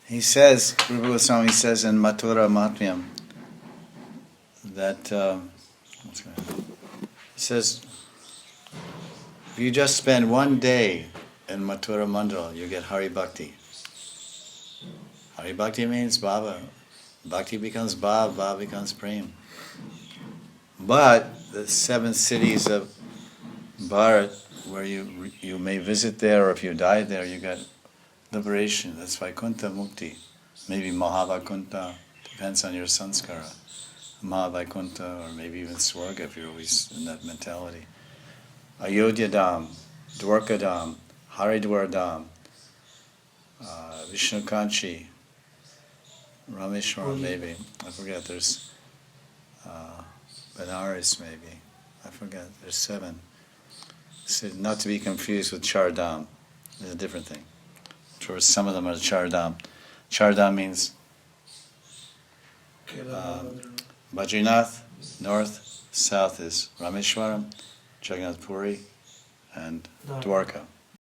He says, Rupa Goswami says in Mathura Mahatmyam that he says, if you just spend one day in Mathura Mandal, you get Hari Bhakti. Hari Bhakti means Baba. Bhakti becomes Bhava, Bhava becomes Prem. But the 7 cities of Bharat, where you may visit there, or if you die there, you get liberation. That's Vaikuntha Mukti. Maybe Mahavaikuntha, depends on your sanskara. Mahavaikuntha, or maybe even Swarga if you're always in that mentality. Ayodhya Dham, Dwarka Dham, Haridwar Dham, Vishnu Kanchi, Rameshwaram maybe. I forget, there's Benares maybe. I forget, there's 7. So not to be confused with Char Dham. It's a different thing. Sure, some of them are Char Dham. Char Dham means Badrinath, north, south is Rameshwaram, Jagannath Puri, and Dwarka.